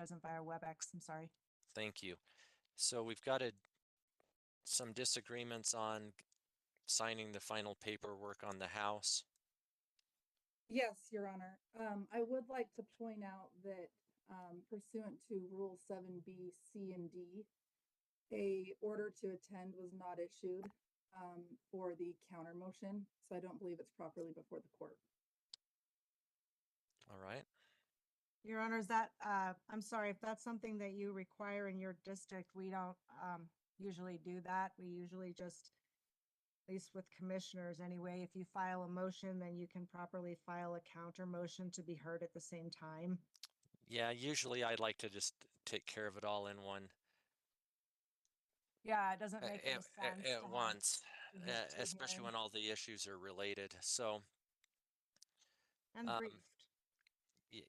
present via WebEx. I'm sorry. Thank you. So we've got some disagreements on signing the final paperwork on the house. Yes, Your Honor. I would like to point out that pursuant to Rule 7B, C, and D, a order to attend was not issued for the counter motion, so I don't believe it's properly before the court. All right. Your Honor, is that, I'm sorry, if that's something that you require in your district, we don't usually do that. We usually just, at least with commissioners anyway, if you file a motion, then you can properly file a counter motion to be heard at the same time. Yeah, usually I'd like to just take care of it all in one Yeah, it doesn't make any sense at to once, have two especially when hearings all the issues are related. So and briefed.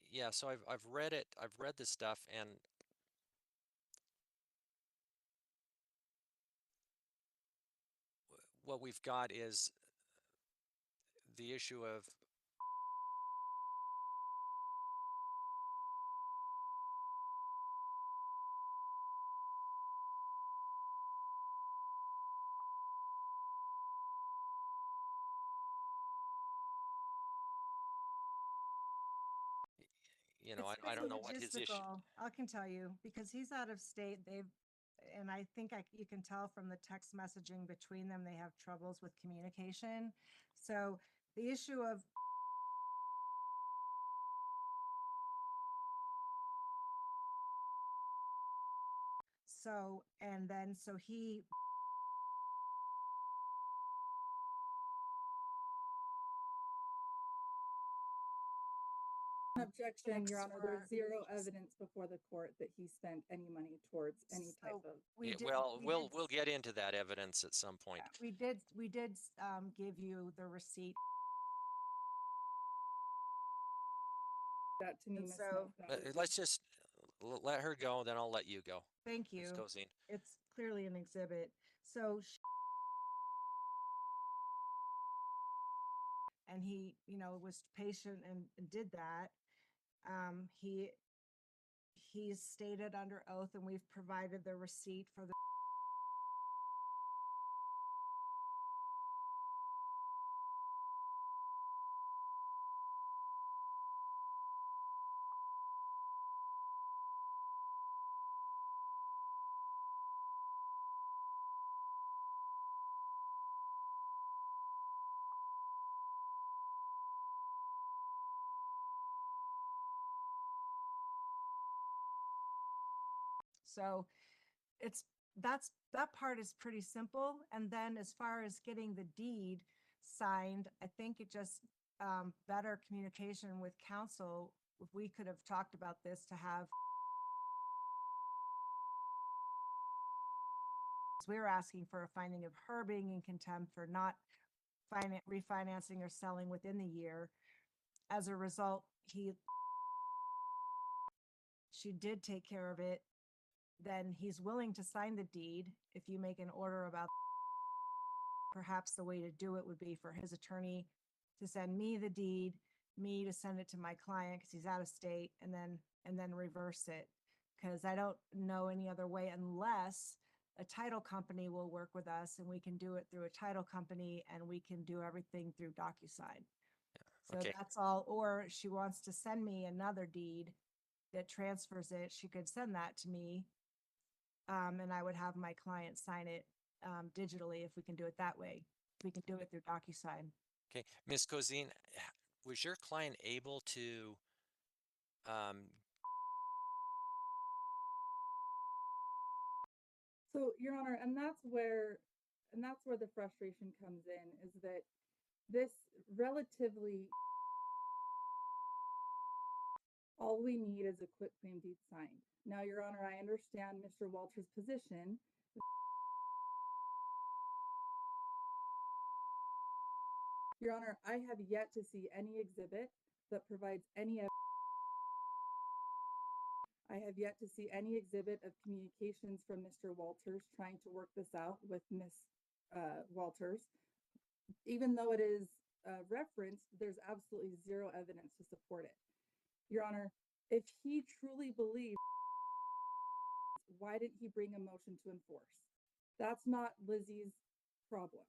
yeah, so I've read it. I've read the stuff, and what we've got is the issue of I don't know what his issue. I can tell you, because he's out of state, and I think you can tell from the text messaging between them, they have troubles with communication. So the issue of so he Objection, Your Honor. There's zero evidence before the court that he spent any money towards any type of. We'll get into that evidence at some point. We did give you the receipt. That to me, And Ms. so Let's just let her go, then I'll let you go. Thank you. Ms. Cozine. It's clearly an exhibit. So and he, was patient and did that. He's stated under oath, and we've provided the receipt for the So that part is pretty simple. And then as far as getting the deed signed, I think it just better communication with counsel. If we could have talked about this to have. We were asking for a finding of her being in contempt for not refinancing or selling within the year. As a result, she did take care of it. Then he's willing to sign the deed if you make an order about. Perhaps the way to do it would be for his attorney to send me the deed, me to send it to my client because he's out of state, and then reverse it. Because I don't know any other way unless a title company will work with us and we can do it through a title company and we can do everything through DocuSign. So Okay. that's all. Or she wants to send me another deed that transfers it. She could send that to me. And I would have my client sign it digitally if we can do it that way. We can do it through DocuSign. Okay, Ms. Cozine, was your client able to So, Your Honor, and that's where the frustration comes in, is that this relatively, all we need is a quitclaim deed signed. Now, Your Honor, I understand Mr. Walter's position. Your Honor, I have yet to see any exhibit that provides any evidence. I have yet to see any exhibit of communications from Mr. Walters trying to work this out with Ms. Walters. Even though it is referenced, there's absolutely zero evidence to support it. Your Honor, if he truly believes why didn't he bring a motion to enforce? That's not Lizzie's problem.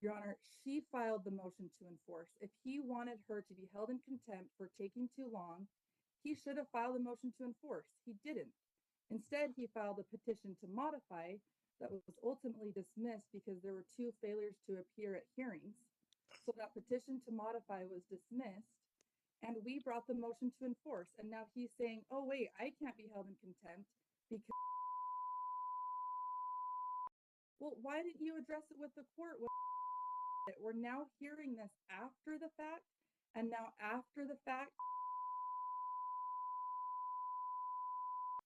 Your Honor, she filed the motion to enforce. If he wanted her to be held in contempt for taking too long, he should have filed a motion to enforce. He didn't. Instead, he filed a petition to modify that was ultimately dismissed because there were 2 failures to appear at hearings. So that petition to modify was dismissed, and we brought the motion to enforce. And now he's saying, oh, wait, I can't be held in contempt because. Well, why didn't you address it with the court? We're now hearing this after the fact, and now after the fact.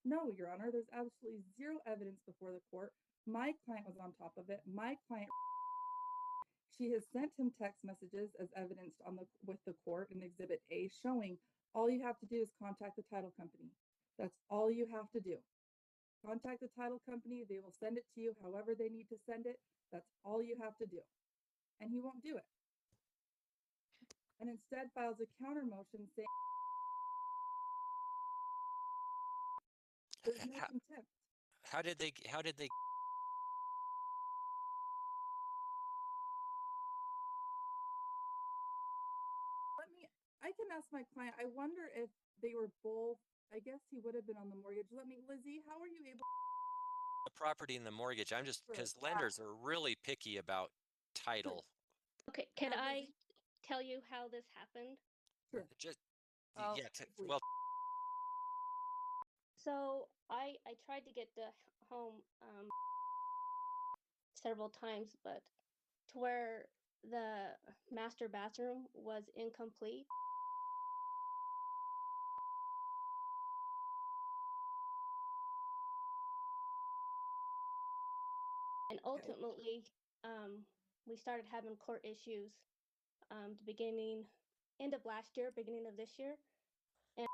No, Your Honor, there's absolutely zero evidence before the court. My client was on top of it. My client, she has sent him text messages as evidenced with the court in Exhibit A, showing all you have to do is contact the title company. That's all you have to do. Contact the title company. They will send it to you however they need to send it. That's all you have to do. And he won't do it. And instead files a counter motion saying there's no contempt. How did they I can ask my client, I wonder if they were both, I guess he would have been on the mortgage. Lizzie, how are you able? the property and the mortgage? I'm just, Sure. because lenders are really picky about title. Okay, can Yeah, I tell you how this happened? Sure. Just, Oh, yeah, please. well, So I tried to get the home several times, but to where the master bathroom was incomplete. And ultimately, we started having court issues the end of last year, beginning of this year. And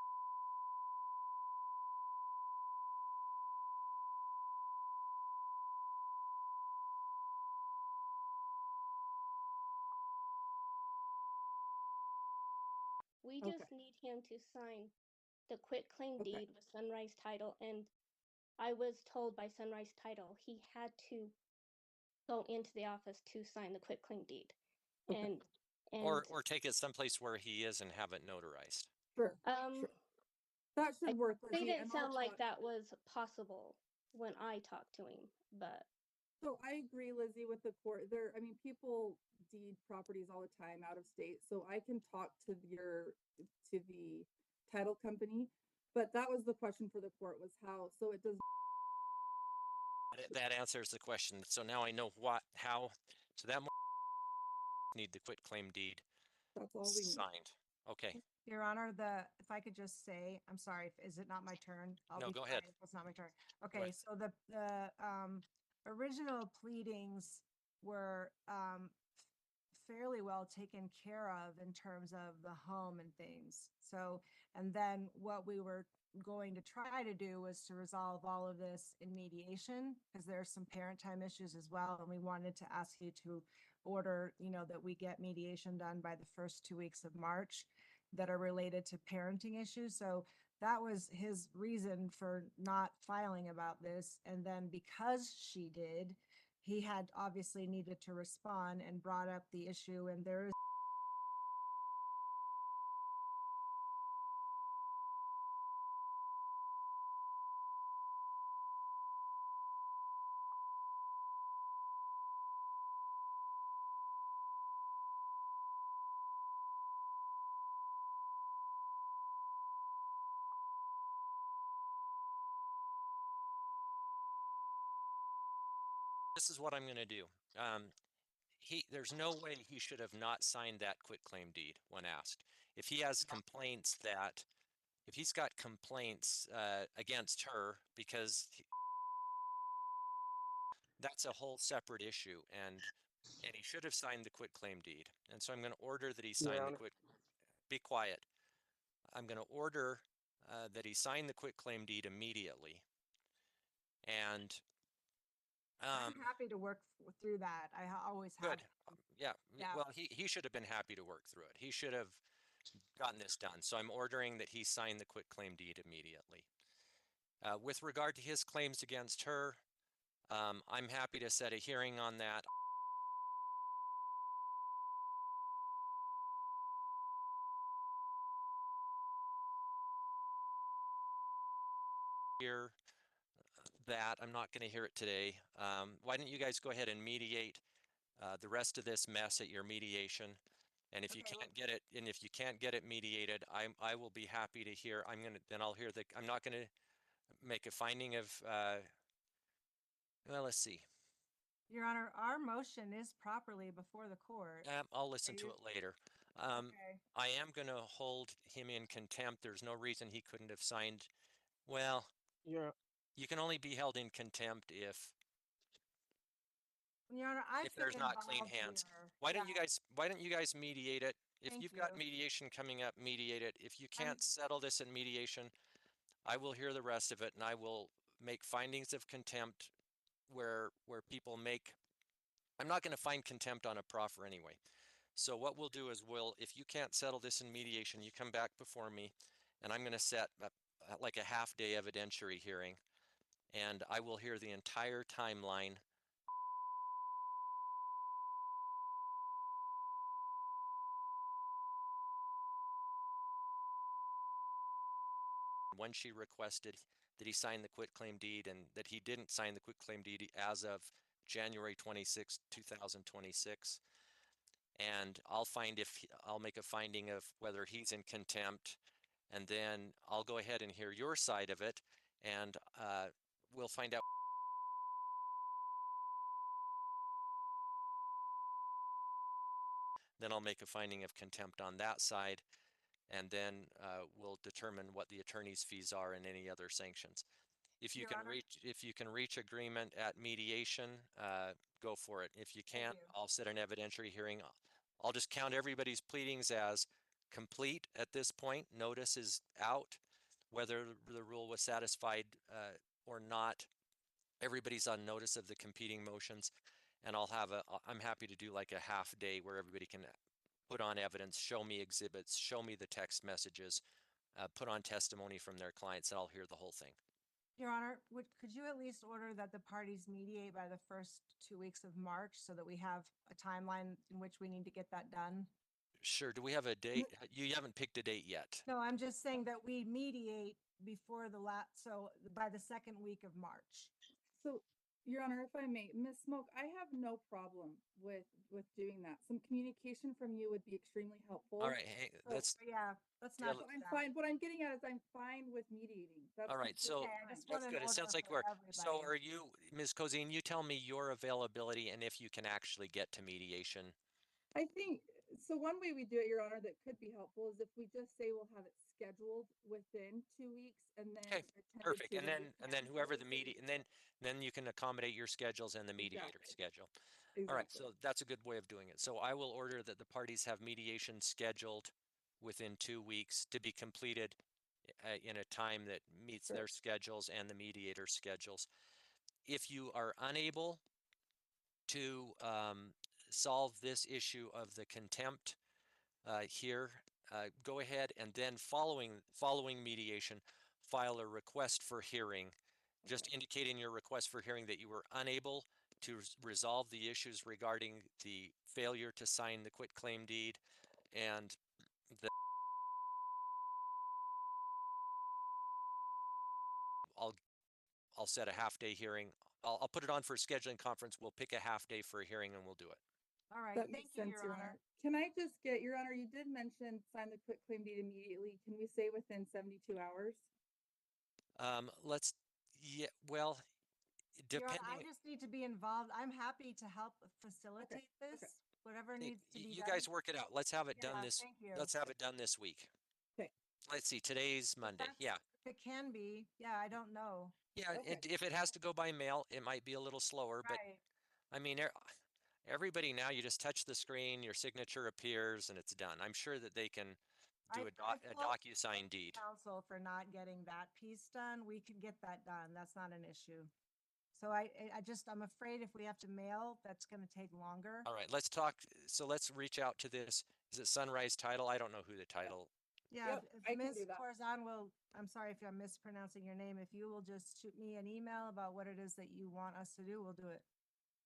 we Okay. just need him to sign the quitclaim Okay. deed with Sunrise Title. And I was told by Sunrise Title he had to go into the office to sign the quitclaim deed. Okay. And or take it someplace where he is and have it notarized. Sure. um Sure. That should work, it Lizzie. didn't sound like that was possible when I talked to him, but So I agree, Lizzie, with the court. People deed properties all the time out of state. So I can talk to the title company, but that was the question for the court was how, so it does. That answers the question. So now I know how, so that need the quitclaim deed That's all we need. signed. Okay. Your Honor, if I could just say, I'm sorry, is it not my turn? I'll No, be go quiet ahead. if it's not my turn. ahead. Okay, so the original pleadings were fairly well taken care of in terms of the home and things. So, and then what we were going to try to do was to resolve all of this in mediation, because there's some parent time issues as well. And we wanted to ask you to order, that we get mediation done by the first 2 weeks of March that are related to parenting issues. So that was his reason for not filing about this. And then because she did, he had obviously needed to respond and brought up the issue, and there is This is what I'm going to do. There's no way he should have not signed that quitclaim deed when asked. If he has complaints if he's got complaints against her, because that's a whole separate issue, and he should have signed the quitclaim deed. And so I'm going to order that he sign the be quiet. I'm going to order that he sign the quitclaim deed immediately. And I'm happy to work through that. I always have. good. Yeah. Well, he should have been happy to work through it. He should have gotten this done. So I'm ordering that he sign the quitclaim deed immediately. With regard to his claims against her, I'm happy to set a hearing on that. Hear that. I'm not going to hear it today. Why don't you guys go ahead and mediate the rest of this mess at your mediation? And if you Okay, can't get it, and if you can't get it mediated, I will be happy to hear. Then I'll hear I'm not going to make a finding of, well, let's see. Your Honor, our motion is properly before the court. I'll listen Are to you- it later. Okay. I am going to hold him in contempt. There's no reason he couldn't have signed. Well, Yeah, you can only be held in contempt if Your Honor, I've been there's not clean involved hands. here. Why don't Yeah, you guys mediate it? If Thank you've got you. mediation coming up, mediate it. If you I'm- can't settle this in mediation, I will hear the rest of it and I will make findings of contempt where people make. I'm not going to find contempt on a proffer anyway. So what we'll do is if you can't settle this in mediation, you come back before me and I'm going to set like a half-day evidentiary hearing and I will hear the entire timeline. When she requested that he sign the quitclaim deed and that he didn't sign the quitclaim deed as of January 26, 2026. And I'll make a finding of whether he's in contempt, and then I'll go ahead and hear your side of it, and we'll find out. Then I'll make a finding of contempt on that side, and then we'll determine what the attorney's fees are and any other sanctions. If you Your can Honor? reach agreement at mediation, go for it. If you can't, you. I'll set an evidentiary hearing. I'll just count everybody's pleadings as complete at this point. Notice is out. Whether the rule was satisfied or not, everybody's on notice of the competing motions. And I'm happy to do like a half day where everybody can put on evidence, show me exhibits, show me the text messages, put on testimony from their clients, and I'll hear the whole thing. Your Honor, could you at least order that the parties mediate by the first 2 weeks of March so that we have a timeline in which we need to get that done? Sure. Do we have a date? You haven't picked a date yet. No, I'm just saying that we mediate before so by the second week of March. so, Your Honor, if I may, Ms. Smoke, I have no problem with doing that. Some communication from you would be extremely helpful. All right. Hey, So, let's, Yeah, let's Yeah, not. But do I'm that. fine, what I'm getting at is I'm fine with mediating. That's all right. So completely Okay, I fine. just that's want an good. It sounds order like for so everybody. are you, Ms. Cozine, you tell me your availability and if you can actually get to mediation. I think, so one way we do it, Your Honor, that could be helpful is if we just say we'll have it scheduled within 2 weeks and then Okay, attended perfect. to And when we then can. whoever the then you can accommodate your schedules and the mediator Exactly. schedule. All right. Exactly. So that's a good way of doing it. So I will order that the parties have mediation scheduled within 2 weeks to be completed in a time that meets Sure. their schedules and the mediator schedules. If you are unable to solve this issue of the contempt here, go ahead and then following mediation, file a request for hearing, just Okay. indicating your request for hearing that you were unable to resolve the issues regarding the failure to sign the quitclaim deed and I'll set a half-day hearing. I'll put it on for a scheduling conference. We'll pick a half day for a hearing and we'll do it. All right, That thank makes you, sense, Your Honor. Can I just get, Your Honor, you did mention sign the quitclaim deed immediately. Can we say within 72 hours? Well, Your Honor, depending, I just need to be involved. I'm happy to help facilitate this, whatever needs to be you done. guys work it out. Let's have it done Yeah, this. thank you. Let's have it done this week. Okay. Let's see, today's Monday. Yeah. If it can be, yeah, I don't know. Yeah, Okay. if it has to go by mail, it might be a little slower, but Right. I mean, everybody now, you just touch the screen, your signature appears, and it's done. I'm sure that they can do a fault DocuSign deed. Council for not getting that piece done. We can get that done. That's not an issue. So I'm afraid if we have to mail, that's going to take longer. All right, let's talk. So let's reach out to this. Is it Sunrise Title? I don't know who the title. Yeah, Yep, if I can Ms. do that. Corzine will, I'm sorry if I'm mispronouncing your name, if you will just shoot me an email about what it is that you want us to do, we'll do it.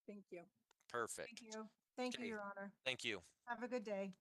Thank you. Perfect. Thank you. Thank you, Okay. Your Honor. Thank you. Have a good day.